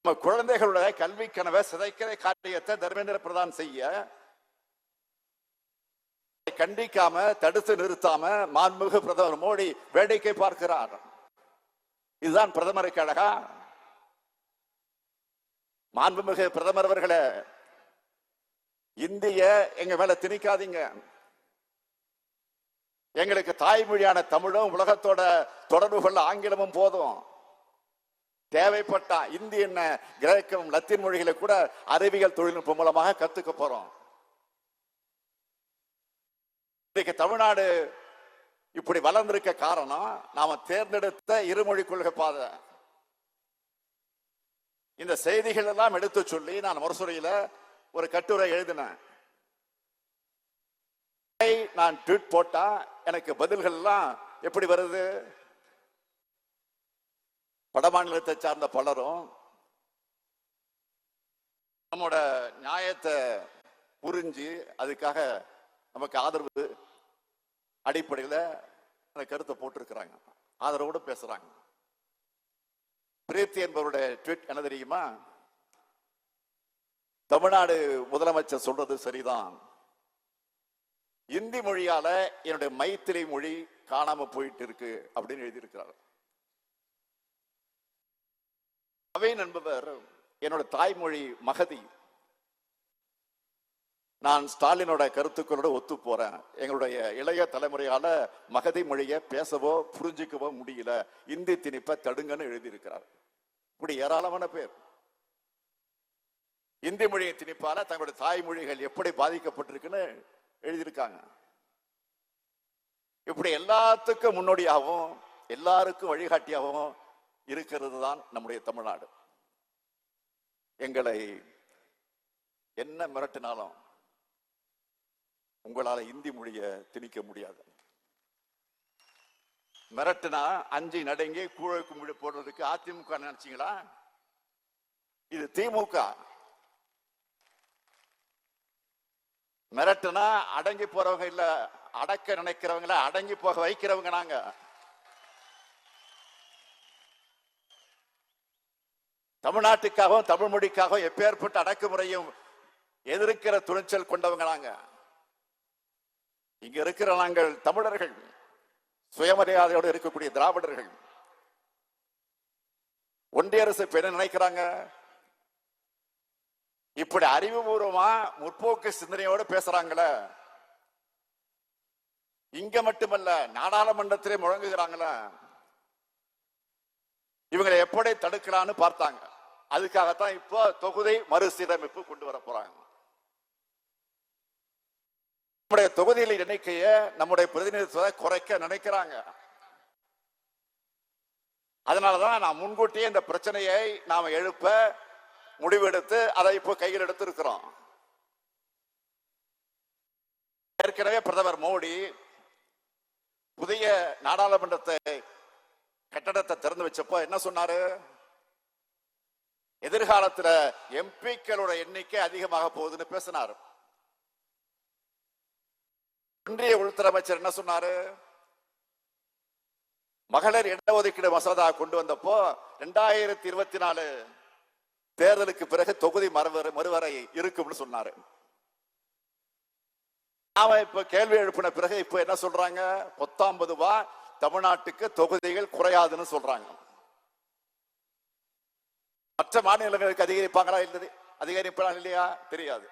நம்ம குழந்தைகளுடைய கல்வி கனவை சிதைக்கிற காரியத்தை தர்மேந்திர பிரதான் செய்ய கண்டிக்காம தடுத்து நிறுத்தாம மாண்புமிகு பிரதமர் மோடி வேடிக்கை பார்க்கிறார். இதுதான் பிரதமருக்கு அழகா? மாண்புமிகு பிரதமர் அவர்களே, இந்திய எங்க மேல திணிக்காதீங்க. எங்களுக்கு தாய்மொழியான தமிழும் உலகத்தோட தொடர்பு கொள்ள ஆங்கிலமும் போதும். தேவைப்பட்டா இந்தி என்ன கிரேக்கம் லத்தீன் மொழிகளை கூட அறிவியல் தொழில்நுட்பம் மூலமாக கத்துக்க போறோம். இன்னைக்கு தமிழ்நாடு இப்படி வளர்ந்திருக்க காரணம் நாம தேர்ந்தெடுத்த இருமொழி கொள்கை பாதை. இந்த செய்திகள் எல்லாம் எடுத்து சொல்லி நான் முரசொலியில ஒரு கட்டுரை எழுதினேன். நான் ட்வீட் போட்டா எனக்கு பதில்கள் எல்லாம் எப்படி வருது? வடமாநிலத்தை சார்ந்த பலரும் நம்மோட நியாயத்தை புரிஞ்சு அதுக்காக நமக்கு ஆதரவு அடிப்படையில் அந்த கருத்தை போட்டிருக்கிறாங்க, ஆதரவோடு பேசுறாங்க. பிரீத்தி என்பவருடைய ட்வீட் என்ன தெரியுமா? தமிழ்நாடு முதலமைச்சர் சொல்றது சரிதான், இந்தி மொழியால என்னுடைய மைத்திரி மொழி காணாம போயிட்டு இருக்கு அப்படின்னு எழுதியிருக்கிறார். நவீன் என்பவர் என்னோட தாய்மொழி மகதி. நான் ஸ்டாலினோட கருத்துக்களோட ஒத்து போறேன். எங்களுடைய இளைய தலைமுறையால மகதி மொழியை பேசவோ புரிஞ்சுக்கவோ முடியல, இந்தி திணிப்பை தடுங்கன்னு எழுதியிருக்கிறார். இப்படி ஏராளமான பேர் இந்தி மொழியை திணிப்பால தங்களுடைய தாய்மொழிகள் எப்படி பாதிக்கப்பட்டிருக்குன்னு எழுதியிருக்காங்க. இப்படி எல்லாத்துக்கும் முன்னோடியாகவும் எல்லாருக்கும் வழிகாட்டியாகவும் இருக்கிறது தான் நம்முடைய தமிழ்நாடு. எங்களை என்ன மிரட்டினாலும் உங்களால இந்தி மொழியை திணிக்க முடியாது. மிரட்டினா அஞ்சு நடுங்கி கூழக்கு மொழி போடுறதுக்கு அதிமுக நினைச்சீங்களா? இது திமுக. மிரட்டினா அடங்கி போறவங்க இல்ல, அடக்க நினைக்கிறவங்கள அடங்கி போக வைக்கிறவங்க நாங்க. தமிழ்நாட்டுக்காகவும் தமிழ் மொழிக்காகவும் எப்பேற்பட்ட அடக்குமுறையும் எதிர்க்கிற துணிச்சல் கொண்டவங்க நாங்க. இங்க இருக்கிற நாங்கள் தமிழர்கள், சுயமரியாதையோடு இருக்கக்கூடிய திராவிடர்கள். ஒன்றிய அரசு என்ன நினைக்கிறாங்க? இப்படி அறிவுபூர்வமா முற்போக்கு சிந்தனையோடு பேசுறாங்களே, இங்க மட்டுமல்ல நாடாளுமன்றத்திலே முழங்குகிறாங்களே, இவங்களை எப்படி தடுக்கலான்னு பார்த்தாங்க. அதுக்காகத்தான் இப்போ தொகுதி மறுசீரமைப்பு கொண்டு வர போறாங்க. நம்முடைய தொகுதியில் எண்ணிக்கையை நம்முடைய பிரதிநிதித்துவத்தை குறைக்க நினைக்கிறாங்க. அதனாலதான் நான் முன்கூட்டியே இந்த பிரச்சனையை நாம எழுப்ப முடிவெடுத்து அதை இப்போ கையில் எடுத்து இருக்கிறோம். ஏற்கனவே பிரதமர் மோடி புதிய நாடாளுமன்றத்தை கட்டடத்தை திறந்து வச்சப்போ என்ன சொன்னாரு? எதிர்காலத்தில் எம்பிக்களோட எண்ணிக்கை அதிகமாக போகுதுன்னு பேசினார். ஒன்றிய உள்துறை அமைச்சர் என்ன சொன்னாரு? மகளிர் இடஒதுக்கீடு மசோதா கொண்டு வந்தப்போ 2024 தேர்தலுக்கு பிறகு தொகுதி மறுவரை இருக்கும்னு சொன்னாரு. நாம இப்ப கேள்வி எழுப்பின பிறகு இப்ப என்ன சொல்றாங்க? 19 தமிழ்நாட்டுக்கு தொகுதிகள் குறையாதுன்னு சொல்றாங்க. மற்ற மாநிலங்களுக்கு அதிகரிப்பாங்களா? இல்லை, அதிகரிப்பாங்களா இல்லையா தெரியாது.